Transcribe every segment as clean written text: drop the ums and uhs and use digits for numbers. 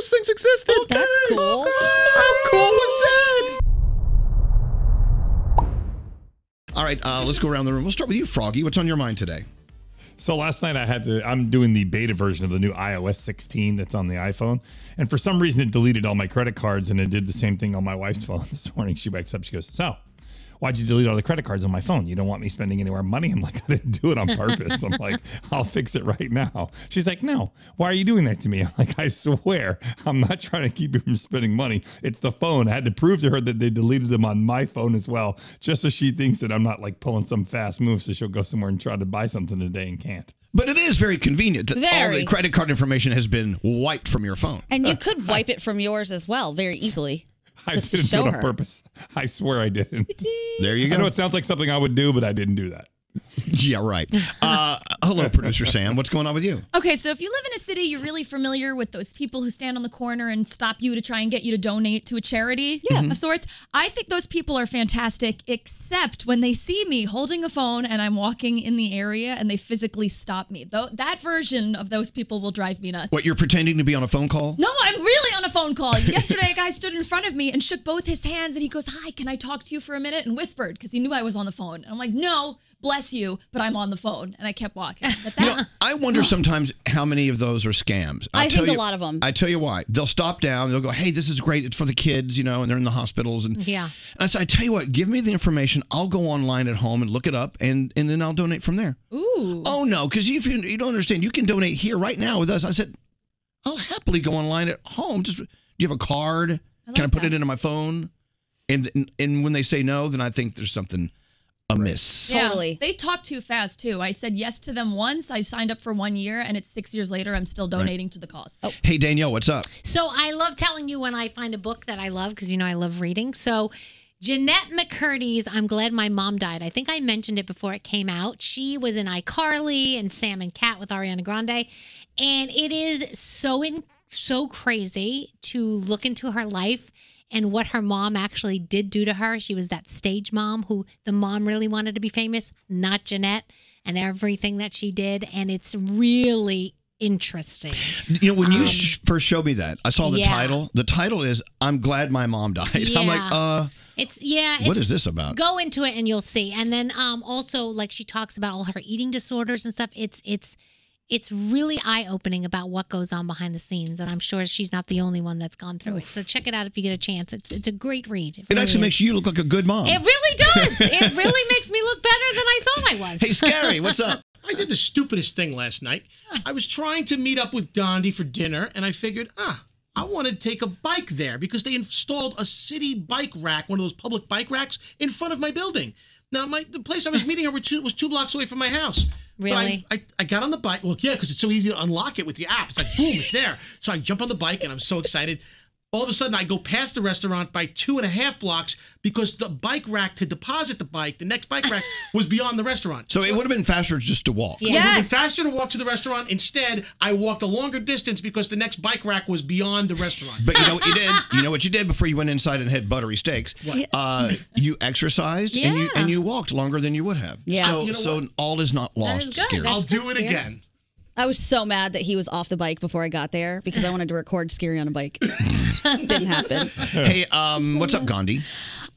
those things existed. Oh, that's cool. How cool was that? All right, let's go around the room. We'll start with you, Froggy. What's on your mind today? So last night I'm doing the beta version of the new iOS 16 that's on the iPhone. And for some reason it deleted all my credit cards, and it did the same thing on my wife's phone this morning. She wakes up, she goes, so why'd you delete all the credit cards on my phone? You don't want me spending any more money? I'm like, I didn't do it on purpose. I'm like, I'll fix it right now. She's like, no, why are you doing that to me? I'm like, I swear, I'm not trying to keep you from spending money. It's the phone. I had to prove to her that they deleted them on my phone as well, just so she thinks that I'm not like pulling some fast move, so she'll go somewhere and try to buy something today and can't. But it is very convenient that all the credit card information has been wiped from your phone. And you could wipe it from yours as well very easily. I didn't do it on purpose. I swear I didn't. There you go. I know it sounds like something I would do, but I didn't do that. Yeah, right. Hello, Producer Sam. What's going on with you? Okay, so if you live in a city, you're really familiar with those people who stand on the corner and stop you to try and get you to donate to a charity of sorts. I think those people are fantastic, except when they see me holding a phone and I'm walking in the area and they physically stop me. That version of those people will drive me nuts. What, you're pretending to be on a phone call? No, I'm really on a phone call. Yesterday, a guy stood in front of me and shook both his hands and he goes, hi, can I talk to you for a minute? And whispered because he knew I was on the phone. And I'm like, no, bless you, but I'm on the phone. And I kept walking. But that, I wonder sometimes how many of those are scams. I think a lot of them. I tell you why. They'll stop down. They'll go, hey, this is great. It's for the kids, and they're in the hospitals. And I say, I tell you what, give me the information. I'll go online at home and look it up, and then I'll donate from there. Ooh. Oh, no, because if you don't understand, you can donate here right now with us. I said, I'll happily go online at home. Do you have a card? Can I put it into my phone? And when they say no, then I think there's something amiss. Yeah, totally. They talk too fast, too. I said yes to them once. I signed up for 1 year, and it's 6 years later. I'm still donating to the cause. Oh. Hey, Danielle, what's up? So I love telling you when I find a book that I love, because I love reading. So Jeanette McCurdy's I'm Glad My Mom Died. I think I mentioned it before it came out. She was in iCarly and Sam and Cat with Ariana Grande. And it is so crazy to look into her life and what her mom actually did do to her. She was that stage mom who the mom really wanted to be famous, not Jeanette, and everything that she did. And it's really interesting. When you first showed me that, I saw the title. The title is I'm Glad My Mom Died. Yeah. I'm like, what is this about? Go into it and you'll see. And then also, like, she talks about all her eating disorders and stuff. It's really eye-opening about what goes on behind the scenes, and I'm sure she's not the only one that's gone through it. So check it out if you get a chance. It's a great read. It really actually makes you look like a good mom. It really does. It really makes me look better than I thought I was. Hey, Scary, what's up? I did the stupidest thing last night. I was trying to meet up with Gandhi for dinner, and I figured, I want to take a bike there because they installed a city bike rack, one of those public bike racks, in front of my building. Now, the place I was meeting her was 2 blocks away from my house. Really? But I got on the bike. Well, yeah, because it's so easy to unlock it with the app. It's like, boom, it's there. So I jump on the bike, and I'm so excited. All of a sudden, I go past the restaurant by 2.5 blocks because the bike rack to deposit the bike, the next bike rack, was beyond the restaurant. So it would have been faster just to walk. Yeah. It would have been faster to walk to the restaurant. Instead, I walked a longer distance because the next bike rack was beyond the restaurant. But you know what you did? You know what you did before you went inside and had buttery steaks? What? You exercised and you walked longer than you would have. Yeah. So all is not lost, Scary. I'll do it again. I was so mad that he was off the bike before I got there because I wanted to record Scary on a bike. Didn't happen. Hey, what's up, Gandhi?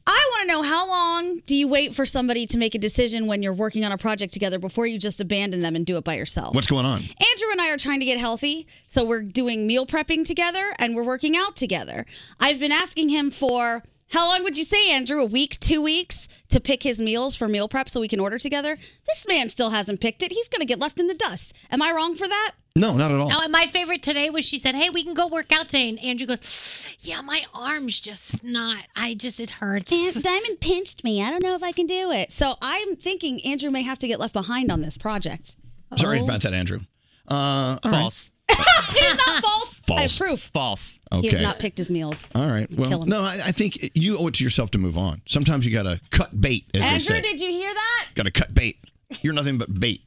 I want to know, how long do you wait for somebody to make a decision when you're working on a project together before you just abandon them and do it by yourself? What's going on? Andrew and I are trying to get healthy, so we're doing meal prepping together and we're working out together. I've been asking him for, how long would you say, Andrew, a week, 2 weeks, to pick his meals for meal prep so we can order together? This man still hasn't picked it. He's going to get left in the dust. Am I wrong for that? No, not at all. Oh, and my favorite today was she said, hey, we can go work out today. And Andrew goes, yeah, my arm's just not, it hurts. Simon pinched me. I don't know if I can do it. So I'm thinking Andrew may have to get left behind on this project. Sorry about that, Andrew. False. He's not false. I have proof. False. Okay. He has not picked his meals. All right. Well, no, I think you owe it to yourself to move on. Sometimes you got to cut bait, as they say. Andrew, did you hear that? Got to cut bait. You're nothing but bait.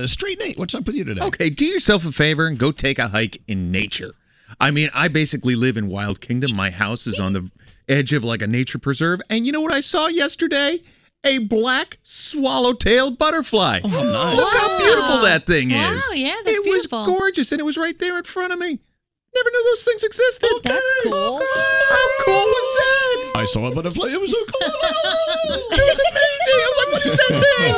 Straight Nate, what's up with you today? Okay, do yourself a favor and go take a hike in nature. I mean, I basically live in Wild Kingdom. My house is on the edge of like a nature preserve. And you know what I saw yesterday? A black swallowtail butterfly. Oh, nice. Look how beautiful that thing is. Wow, yeah, that's beautiful. It was gorgeous, and it was right there in front of me. Never knew those things existed. That's cool. How cool was that? I saw a butterfly. It was so cool. It was amazing. I'm like, what is that thing?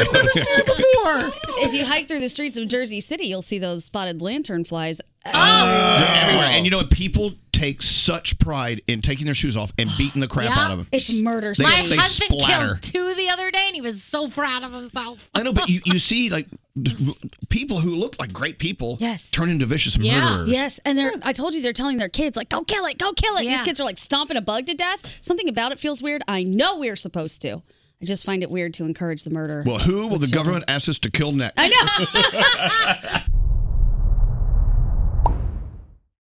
I've never seen it before. If you hike through the streets of Jersey City, you'll see those spotted lanternflies. They're everywhere. And you know what? People take such pride in taking their shoes off and beating the crap out of them. It's murder. They My splatter. husband killed 2 the other day, and he was so proud of himself. I know, but you see, like, people who look like great people turn into vicious murderers. Yes, and I told you they're telling their kids, like, go kill it, go kill it. These kids are like stomping a bug to death. Something about it feels weird. I know we're supposed to. I just find it weird to encourage the murder. Well, who will the government ask us to kill next? I know.